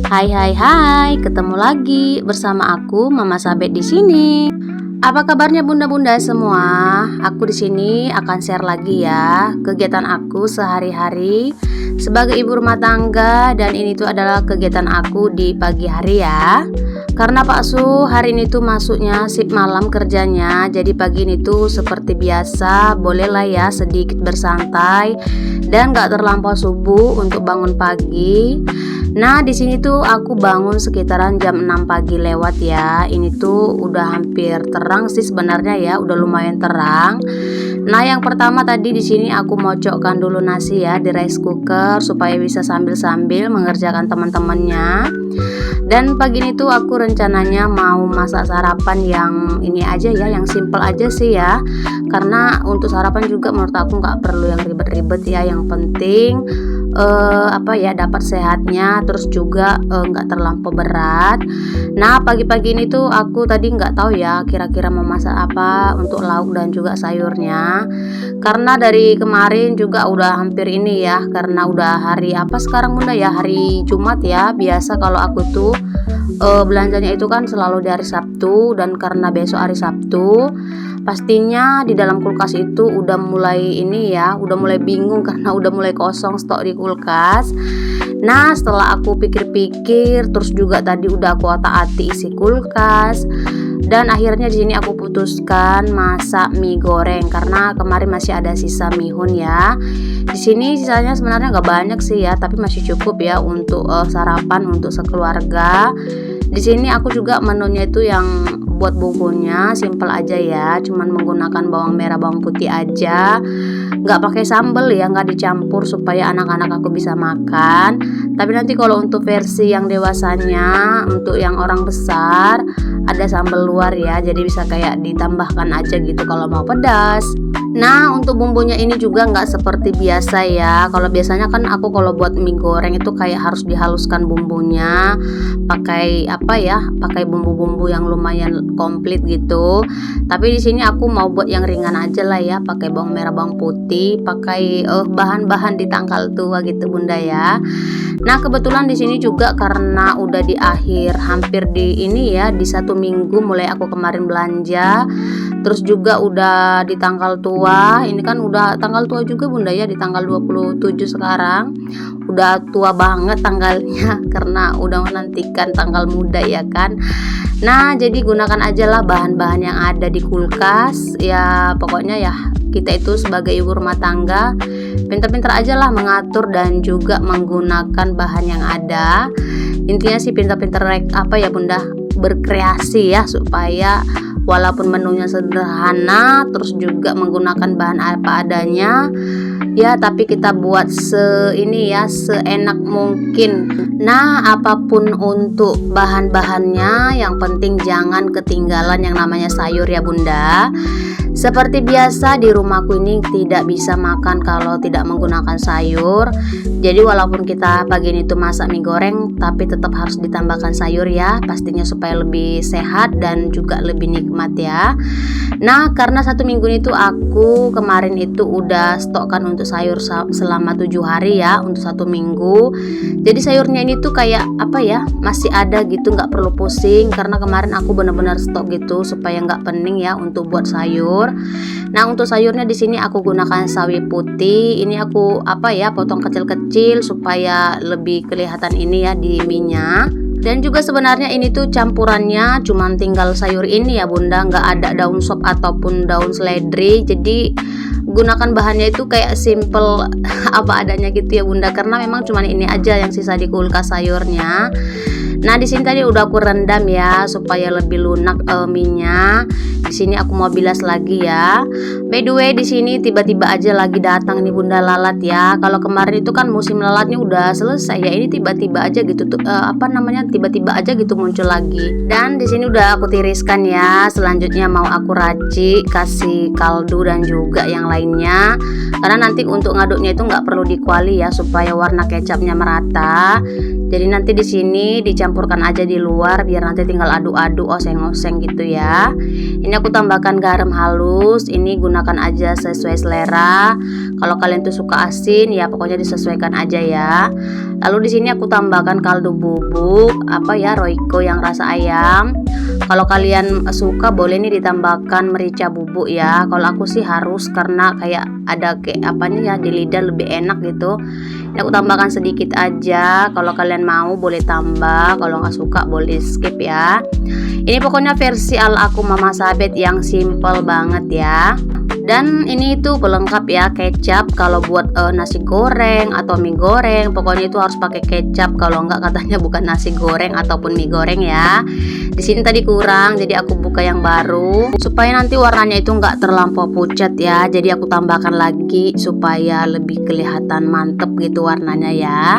Hai hai hai, ketemu lagi bersama aku Mama Sabet di sini. Apa kabarnya bunda-bunda semua? Aku di sini akan share lagi ya kegiatan aku sehari-hari sebagai ibu rumah tangga, dan ini tuh adalah kegiatan aku di pagi hari ya. Karena Pak Su hari ini tuh masuknya shift malam kerjanya, jadi pagi ini tuh seperti biasa bolehlah ya sedikit bersantai dan gak terlampau subuh untuk bangun pagi. Nah, di sini tuh aku bangun sekitaran jam 6 pagi lewat ya. Ini tuh udah hampir terang sih sebenarnya ya, udah lumayan terang. Nah, yang pertama tadi di sini aku mocokkan dulu nasi ya di rice cooker supaya bisa sambil-sambil mengerjakan teman-temannya. Dan pagi ini tuh aku rencananya mau masak sarapan yang ini aja ya, yang simple aja sih ya. Karena untuk sarapan juga menurut aku nggak perlu yang ribet-ribet ya. Yang penting dapat sehatnya, terus juga nggak terlampau berat. Nah, pagi-pagi ini tuh aku tadi nggak tahu ya kira-kira mau masak apa untuk lauk dan juga sayurnya, karena dari kemarin juga udah hampir ini ya, karena udah hari apa sekarang bunda ya, hari Jumat ya. Biasa kalau aku tuh belanjanya itu kan selalu di hari Sabtu, dan karena besok hari Sabtu pastinya di dalam kulkas itu udah mulai ini ya, udah mulai bingung karena udah mulai kosong stok di kulkas. Nah, setelah aku pikir-pikir, terus juga tadi udah aku otak-atik isi kulkas, dan akhirnya di sini aku putuskan masak mie goreng karena kemarin masih ada sisa mihun ya. Di sini sisanya sebenarnya nggak banyak sih ya, tapi masih cukup ya untuk sarapan untuk sekeluarga. Di sini aku juga menunya itu yang buat bumbunya simple aja ya, cuman menggunakan bawang merah, bawang putih aja, nggak pakai sambal ya, nggak dicampur supaya anak-anak aku bisa makan. Tapi nanti kalau untuk versi yang dewasanya, untuk yang orang besar ada sambal luar ya, jadi bisa kayak ditambahkan aja gitu kalau mau pedas. Nah, untuk bumbunya ini juga nggak seperti biasa ya. Kalau biasanya kan aku kalau buat mie goreng itu kayak harus dihaluskan bumbunya, pakai pakai bumbu-bumbu yang lumayan komplit gitu. Tapi di sini aku mau buat yang ringan aja lah ya, pakai bawang merah, bawang putih, pakai bahan-bahan di tangkal tua gitu bunda ya. Nah, kebetulan di sini juga karena udah di akhir hampir di ini ya, di 1 minggu mulai aku kemarin belanja. Terus juga udah di tanggal tua. Ini kan udah tanggal tua juga bunda ya, di tanggal 27 sekarang. Udah tua banget tanggalnya karena udah menantikan tanggal muda ya kan. Nah, jadi gunakan aja lah bahan-bahan yang ada di kulkas. Ya, pokoknya ya kita itu sebagai ibu rumah tangga pintar-pintar aja lah mengatur dan juga menggunakan bahan yang ada. Intinya sih pintar-pintar bunda, berkreasi ya, supaya walaupun menunya sederhana, terus juga menggunakan bahan apa adanya ya, tapi kita buat seenak mungkin. Nah, apapun untuk bahan-bahannya, yang penting jangan ketinggalan yang namanya sayur ya bunda. Seperti biasa di rumahku ini tidak bisa makan kalau tidak menggunakan sayur. Jadi walaupun kita pagi ini tuh masak mie goreng, tapi tetap harus ditambahkan sayur ya, pastinya supaya lebih sehat dan juga lebih nikmat ya. Nah, karena 1 minggu itu aku kemarin itu udah stokkan untuk sayur selama 7 hari ya, untuk 1 minggu. Jadi sayurnya ini tuh kayak masih ada gitu, nggak perlu pusing, karena kemarin aku benar-benar stok gitu supaya nggak pening ya untuk buat sayur. Nah, untuk sayurnya di sini aku gunakan sawi putih. Ini aku potong kecil-kecil supaya lebih kelihatan ini ya di minyak. Dan juga sebenarnya ini tuh campurannya cuman tinggal sayur ini ya bunda, nggak ada daun sop ataupun daun seledri. Jadi gunakan bahannya itu kayak simple apa adanya gitu ya bunda, karena memang cuman ini aja yang sisa di kulkas sayurnya. Nah, di sini tadi udah aku rendam ya supaya lebih lunak minyak. Di sini aku mau bilas lagi ya. By the way, di sini tiba-tiba aja lagi datang nih bunda lalat ya. Kalau kemarin itu kan musim lalatnya udah selesai ya, ini tiba-tiba aja gitu tuh tiba-tiba aja gitu muncul lagi. Dan di sini udah aku tiriskan ya. Selanjutnya mau aku racik, kasih kaldu dan juga yang lain lainnya. Karena nanti untuk ngaduknya itu nggak perlu dikuali ya, supaya warna kecapnya merata. Jadi nanti di sini dicampurkan aja di luar, biar nanti tinggal aduk-aduk, oseng-oseng gitu ya. Ini aku tambahkan garam halus. Ini gunakan aja sesuai selera. Kalau kalian tuh suka asin ya pokoknya disesuaikan aja ya. Lalu di sini aku tambahkan kaldu bubuk Royco yang rasa ayam. Kalau kalian suka boleh nih ditambahkan merica bubuk ya. Kalau aku sih harus, karena kayak ada di lidah lebih enak gitu. Ini aku tambahkan sedikit aja. Kalau kalian mau boleh tambah, kalau nggak suka boleh skip ya. Ini pokoknya versi ala aku Mama Sabet yang simple banget ya. Dan ini itu pelengkap ya, kecap kalau buat nasi goreng atau mie goreng, pokoknya itu harus pakai kecap. Kalau enggak katanya bukan nasi goreng ataupun mie goreng ya. Di sini tadi kurang, jadi aku buka yang baru supaya nanti warnanya itu enggak terlampau pucat ya. Jadi aku tambahkan lagi supaya lebih kelihatan mantep gitu warnanya ya.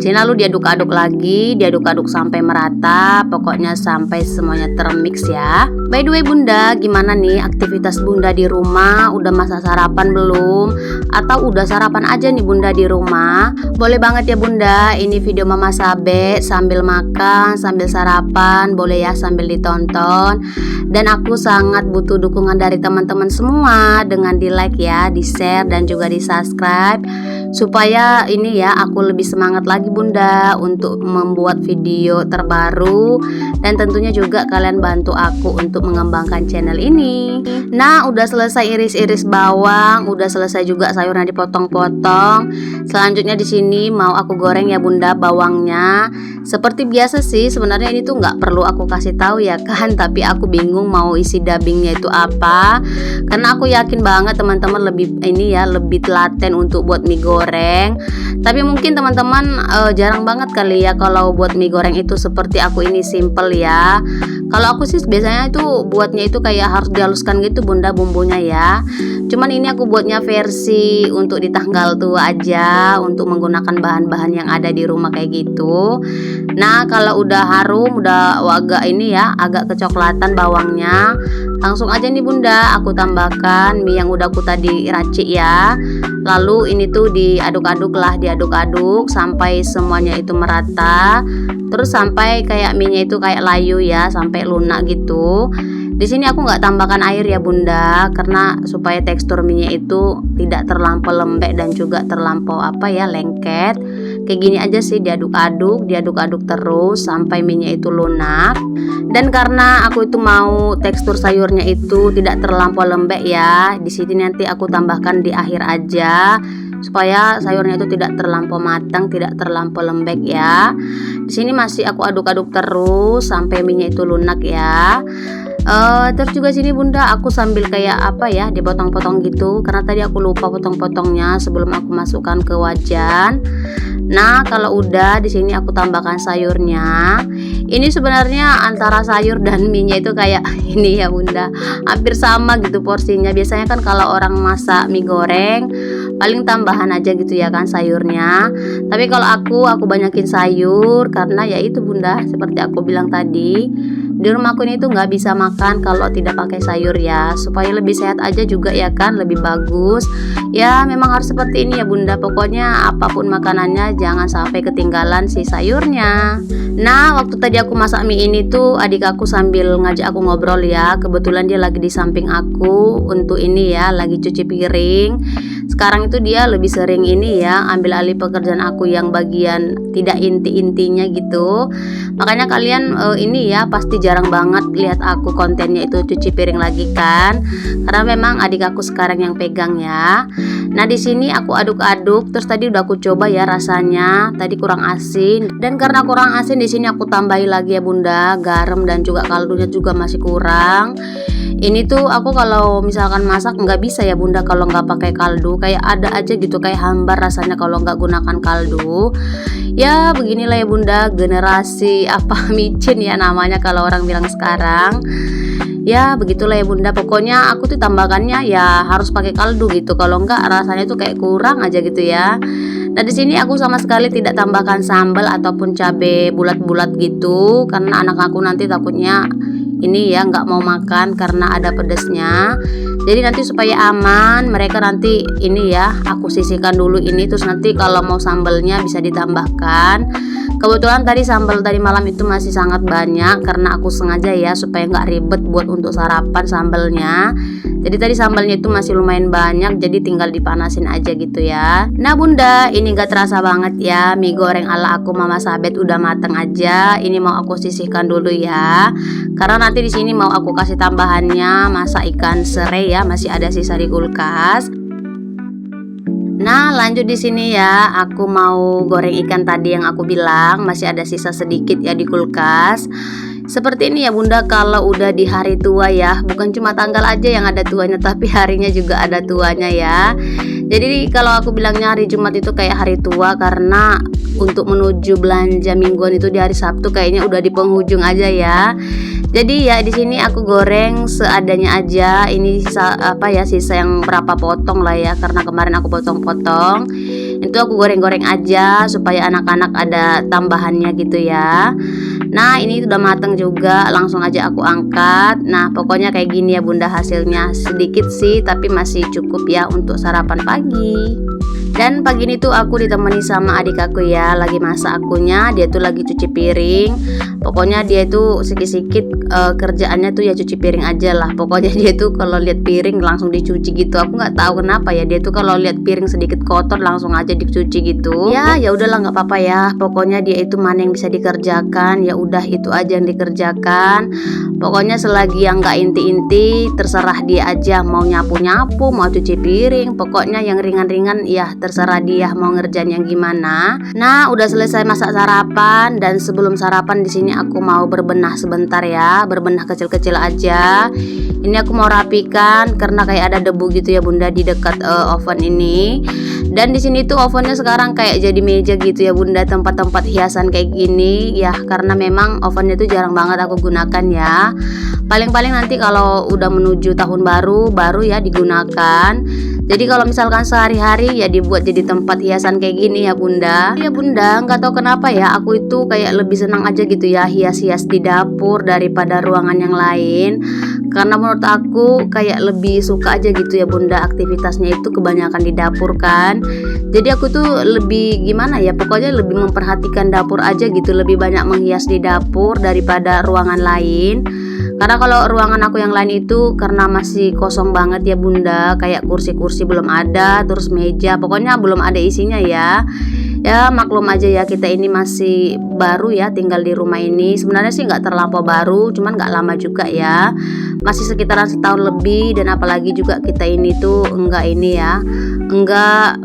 Jadi lalu diaduk-aduk lagi, diaduk-aduk sampai merata, pokoknya sampai semuanya termix ya. By the way Bunda, gimana nih aktivitas Bunda di rumah? Udah masak sarapan belum? Atau udah sarapan aja nih Bunda di rumah? Boleh banget ya Bunda, ini video Mama Sabet sambil makan, sambil sarapan, boleh ya sambil ditonton. Dan aku sangat butuh dukungan dari teman-teman semua dengan di like ya, di share dan juga di subscribe, supaya ini ya aku lebih semangat lagi Bunda untuk membuat video terbaru. Dan tentunya juga kalian bantu aku untuk mengembangkan channel ini. Nah, udah selesai iris-iris bawang, udah selesai juga sayurnya dipotong-potong. Selanjutnya di sini mau aku goreng ya Bunda bawangnya. Seperti biasa sih, sebenarnya ini tuh nggak perlu aku kasih tahu ya kan, tapi aku bingung mau isi dubbingnya itu apa. Karena aku yakin banget teman-teman lebih telaten untuk buat mie goreng. Tapi mungkin teman-teman jarang banget kali ya kalau buat mie goreng itu seperti aku ini simple ya. Kalau aku sih biasanya itu buatnya itu kayak harus dihaluskan gitu Bunda bumbunya ya. Cuman ini aku buatnya versi untuk di tanggal tua aja, untuk menggunakan bahan-bahan yang ada di rumah kayak gitu. Nah, kalau udah harum, udah agak kecoklatan bawangnya, langsung aja nih Bunda aku tambahkan mie yang udah aku tadi racik ya. Lalu ini tuh diaduk-aduk sampai semuanya itu merata. Terus sampai kayak mie-nya itu kayak layu ya, sampai lunak gitu. Di sini aku nggak tambahkan air ya Bunda, karena supaya tekstur mie-nya itu tidak terlampau lembek dan juga terlampau lengket. Kayak gini aja sih, diaduk-aduk terus sampai mie-nya itu lunak. Dan karena aku itu mau tekstur sayurnya itu tidak terlampau lembek ya, di sini nanti aku tambahkan di akhir aja supaya sayurnya itu tidak terlampau matang, tidak terlampau lembek ya. Di sini masih aku aduk-aduk terus sampai mie-nya itu lunak ya. Terus juga sini Bunda aku sambil dipotong-potong gitu, karena tadi aku lupa potong-potongnya sebelum aku masukkan ke wajan. Nah, kalau udah di sini aku tambahkan sayurnya. Ini sebenarnya antara sayur dan mie-nya itu kayak ini ya Bunda, hampir sama gitu porsinya. Biasanya kan kalau orang masak mie goreng paling tambahan aja gitu ya kan sayurnya. Tapi kalau aku banyakin sayur, karena ya itu Bunda, seperti aku bilang tadi, di rumahku ini tuh nggak bisa makan kalau tidak pakai sayur ya, supaya lebih sehat aja juga ya kan, lebih bagus ya. Memang harus seperti ini ya Bunda, pokoknya apapun makanannya jangan sampai ketinggalan si sayurnya. Nah, waktu tadi aku masak mie ini tuh adik aku sambil ngajak aku ngobrol ya. Kebetulan dia lagi di samping aku untuk ini ya, lagi cuci piring. Sekarang itu dia lebih sering ini ya, ambil alih pekerjaan aku yang bagian tidak inti-intinya gitu. Makanya kalian ini ya pasti jarang banget lihat aku kontennya itu cuci piring lagi kan, karena memang adik aku sekarang yang pegang ya. Nah, di sini aku aduk-aduk, terus tadi udah aku coba ya rasanya, tadi kurang asin, dan karena kurang asin di sini aku tambahin lagi ya Bunda, garam dan juga kaldunya juga masih kurang. Ini tuh aku kalau misalkan masak nggak bisa ya Bunda kalau nggak pakai kaldu, kayak ada aja gitu, kayak hambar rasanya kalau nggak gunakan kaldu. Ya beginilah ya Bunda, generasi micin ya namanya kalau orang bilang sekarang. Ya begitulah ya Bunda, pokoknya aku tuh tambahkannya ya harus pakai kaldu gitu, kalau enggak rasanya tuh kayak kurang aja gitu ya. Nah, di sini aku sama sekali tidak tambahkan sambal ataupun cabai bulat-bulat gitu, karena anak aku nanti takutnya ini ya nggak mau makan karena ada pedesnya. Jadi nanti supaya aman, mereka nanti ini ya, aku sisihkan dulu ini, terus nanti kalau mau sambelnya bisa ditambahkan. Kebetulan tadi sambal tadi malam itu masih sangat banyak karena aku sengaja ya supaya nggak ribet buat untuk sarapan sambelnya. Jadi tadi sambalnya itu masih lumayan banyak, jadi tinggal dipanasin aja gitu ya. Nah bunda, ini gak terasa banget ya, mie goreng ala aku Mama Sabet udah mateng aja. Ini mau aku sisihkan dulu ya, karena nanti di sini mau aku kasih tambahannya masak ikan serai ya, masih ada sisa di kulkas. Nah lanjut di sini ya, aku mau goreng ikan tadi yang aku bilang masih ada sisa sedikit ya di kulkas. Seperti ini ya bunda, kalau udah di hari tua ya, bukan cuma tanggal aja yang ada tuanya, tapi harinya juga ada tuanya ya. Jadi kalau aku bilangnya hari Jumat itu kayak hari tua, karena untuk menuju belanja mingguan itu di hari Sabtu kayaknya udah di penghujung aja ya. Jadi ya di sini aku goreng seadanya aja. Ini sisa sisa yang berapa potong lah ya, karena kemarin aku potong-potong. Itu aku goreng-goreng aja supaya anak-anak ada tambahannya gitu ya. Nah ini udah mateng juga, langsung aja aku angkat. Nah pokoknya kayak gini ya bunda hasilnya, sedikit sih tapi masih cukup ya untuk sarapan pagi. Dan pagi ini tuh aku ditemani sama adik aku ya, lagi masak akunya, dia tuh lagi cuci piring. Pokoknya dia tuh sikit-sikit kerjaannya tuh ya cuci piring aja lah. Pokoknya dia tuh kalau lihat piring langsung dicuci gitu. Aku nggak tahu kenapa ya, dia tuh kalau lihat piring sedikit kotor langsung aja dicuci gitu. Ya udahlah nggak apa-apa ya. Pokoknya dia itu mana yang bisa dikerjakan, ya udah itu aja yang dikerjakan. Pokoknya selagi yang nggak inti-inti terserah dia aja, mau nyapu-nyapu, mau cuci piring. Pokoknya yang ringan-ringan ya terserah dia mau ngerjain yang gimana. Nah udah selesai masak sarapan, dan sebelum sarapan di sini aku mau berbenah sebentar ya, berbenah kecil-kecil aja. Ini aku mau rapikan karena kayak ada debu gitu ya bunda di dekat oven ini. Dan di sini tuh ovennya sekarang kayak jadi meja gitu ya bunda, tempat-tempat hiasan kayak gini ya, karena memang ovennya tuh jarang banget aku gunakan ya. Paling-paling nanti kalau udah menuju tahun baru ya digunakan. Jadi kalau misalkan sehari-hari ya dibuat jadi tempat hiasan kayak gini ya bunda. Ya bunda, nggak tahu kenapa ya, aku itu kayak lebih senang aja gitu ya hias-hias di dapur daripada ruangan yang lain. Karena menurut aku kayak lebih suka aja gitu ya bunda, aktivitasnya itu kebanyakan di dapur kan. Jadi aku tuh lebih gimana ya, pokoknya lebih memperhatikan dapur aja gitu, lebih banyak menghias di dapur daripada ruangan lain. Karena kalau ruangan aku yang lain itu karena masih kosong banget ya bunda, kayak kursi-kursi belum ada, terus meja pokoknya belum ada isinya ya. Ya maklum aja ya, kita ini masih baru ya tinggal di rumah ini. Sebenarnya sih nggak terlampau baru, cuman nggak lama juga ya, masih sekitaran setahun lebih. Dan apalagi juga kita ini tuh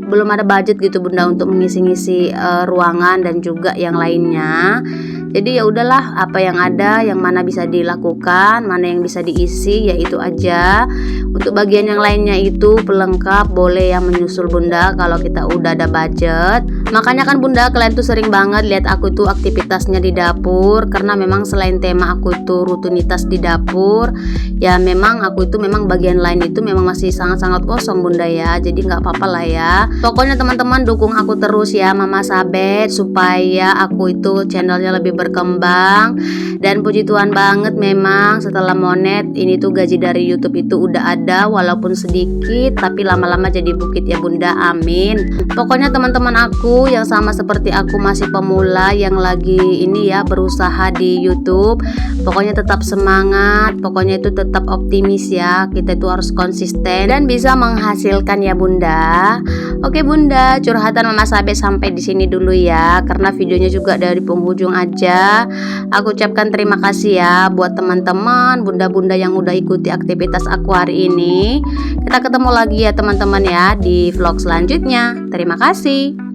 belum ada budget gitu bunda untuk mengisi-ngisi ruangan dan juga yang lainnya. Jadi ya udahlah, apa yang ada, yang mana bisa dilakukan, mana yang bisa diisi, ya itu aja. Untuk bagian yang lainnya itu pelengkap boleh yang menyusul bunda kalau kita udah ada budget. Makanya kan bunda, kalian tuh sering banget lihat aku tuh aktivitasnya di dapur, karena memang selain tema aku itu rutinitas di dapur, ya memang aku itu memang bagian lain itu memang masih sangat-sangat kosong bunda ya. Jadi nggak apa-apa lah ya. Pokoknya teman-teman dukung aku terus ya Mama Sabet, supaya aku itu channelnya lebih berkembang. Dan puji Tuhan banget, memang setelah Monet ini tuh gaji dari YouTube itu udah ada, walaupun sedikit tapi lama-lama jadi bukit ya bunda, amin. Pokoknya teman-teman aku yang sama seperti aku masih pemula yang lagi ini ya berusaha di YouTube, pokoknya tetap semangat, pokoknya itu tetap optimis ya, kita itu harus konsisten dan bisa menghasilkan ya bunda. Oke bunda, curhatan Mama Sabet sampai di sini dulu ya, karena videonya juga dari penghujung aja. Aku ucapkan terima kasih ya buat teman-teman, bunda-bunda yang udah ikuti aktivitas aku hari ini. Kita ketemu lagi ya teman-teman ya di vlog selanjutnya. Terima kasih.